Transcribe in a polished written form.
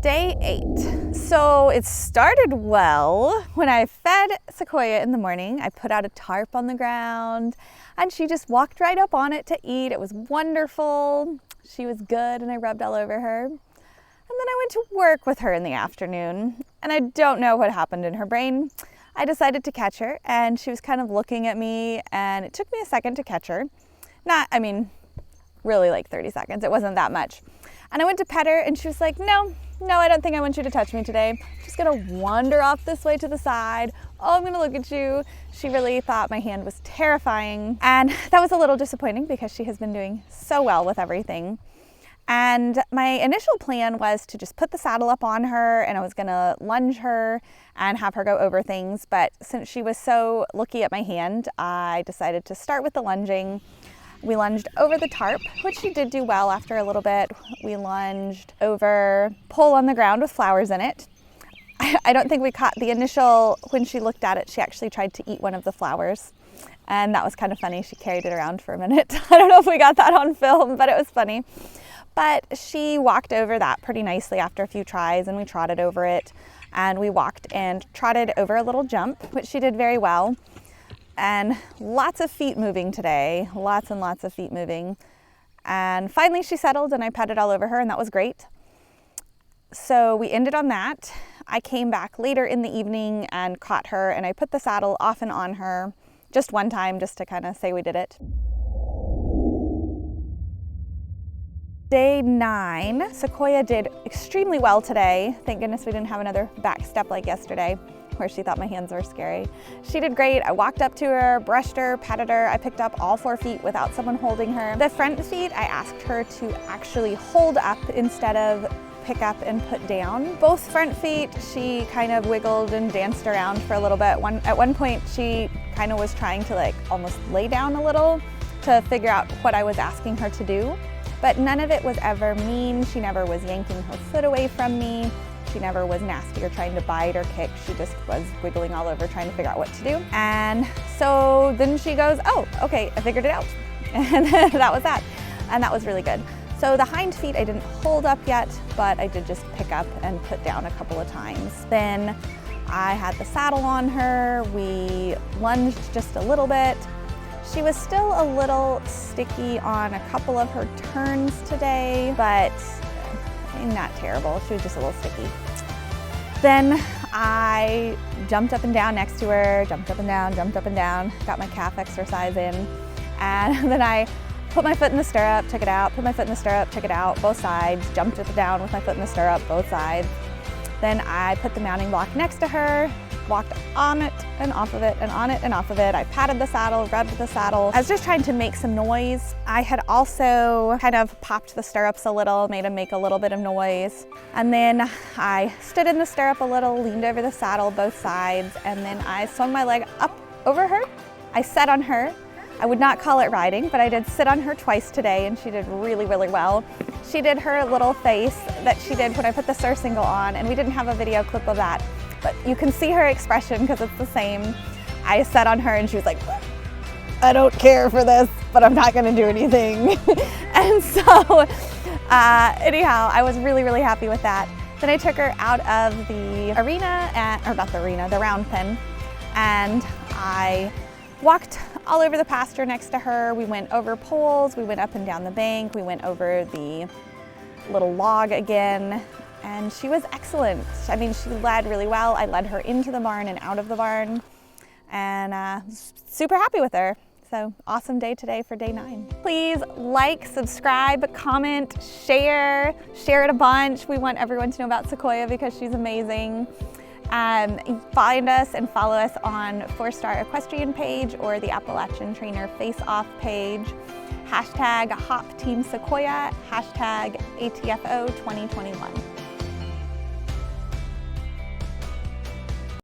Day 8. So it started well. When I fed Sequoia in the morning, I put out a tarp on the ground and she just walked right up on it to eat. It was wonderful. She was good and I rubbed all over her. And then I went to work with her in the afternoon and I don't know what happened in her brain. I decided to catch her and she was kind of looking at me and it took me a second to catch her. Really like 30 seconds. It wasn't that much. And I went to pet her and she was like, no, I don't think I want you to touch me today. I'm just gonna wander off this way to the side. Oh, I'm gonna look at you. She really thought my hand was terrifying. And that was a little disappointing because she has been doing so well with everything. And my initial plan was to just put the saddle up on her and I was gonna lunge her and have her go over things. But since she was so looky at my hand, I decided to start with the lunging. We lunged over the tarp, which she did do well after a little bit. We lunged over pole on the ground with flowers in it. I don't think we caught the initial, when she looked at it, she actually tried to eat one of the flowers. And that was kind of funny. She carried it around for a minute. I don't know if we got that on film, but it was funny. But she walked over that pretty nicely after a few tries and we trotted over it. And we walked and trotted over a little jump, which she did very well. And lots of feet moving today, lots and lots of feet moving. And finally she settled and I petted all over her and that was great. So we ended on that. I came back later in the evening and caught her and I put the saddle off and on her just one time just to kind of say we did it. Day 9, Sequoia did extremely well today. Thank goodness we didn't have another back step like yesterday, where she thought my hands were scary. She did great. I walked up to her, brushed her, patted her. I picked up all 4 feet without someone holding her. The front feet, I asked her to actually hold up instead of pick up and put down. Both front feet, she kind of wiggled and danced around for a little bit. At one point, she kind of was trying to like almost lay down a little to figure out what I was asking her to do. But none of it was ever mean. She never was yanking her foot away from me. She never was nasty or trying to bite or kick. She just was wiggling all over trying to figure out what to do. And so then she goes, oh, okay, I figured it out. And that was that. And that was really good. So the hind feet I didn't hold up yet, but I did just pick up and put down a couple of times. Then I had the saddle on her. We lunged just a little bit. She was still a little sticky on a couple of her turns today, but not terrible. She was just a little sticky. Then I jumped up and down next to her, jumped up and down, got my calf exercise in, and then I put my foot in the stirrup, took it out, put my foot in the stirrup, took it out, both sides, jumped up and down with my foot in the stirrup, both sides. Then I put the mounting block next to her, walked on it and off of it and on it and off of it. I patted the saddle, rubbed the saddle. I was just trying to make some noise. I had also kind of popped the stirrups a little, made them make a little bit of noise. And then I stood in the stirrup a little, leaned over the saddle, both sides, and then I swung my leg up over her. I sat on her. I would not call it riding, but I did sit on her twice today and she did really, really well. She did her little face that she did when I put the surcingle on, and we didn't have a video clip of that. But you can see her expression because it's the same. I sat on her and she was like, I don't care for this, but I'm not gonna do anything. And so anyhow, I was really, really happy with that. Then I took her out of the arena, the round pen, and I walked all over the pasture next to her. We went over poles, we went up and down the bank, we went over the little log again. And she was excellent. I mean, she led really well. I led her into the barn and out of the barn, and super happy with her. So awesome day today for day 9. Please like, subscribe, comment, share it a bunch. We want everyone to know about Sequoia because she's amazing. Find us and follow us on 4-Star Equestrian page or the Appalachin Trainer face-off page. #HopTeamSequoia, #ATFO 2021.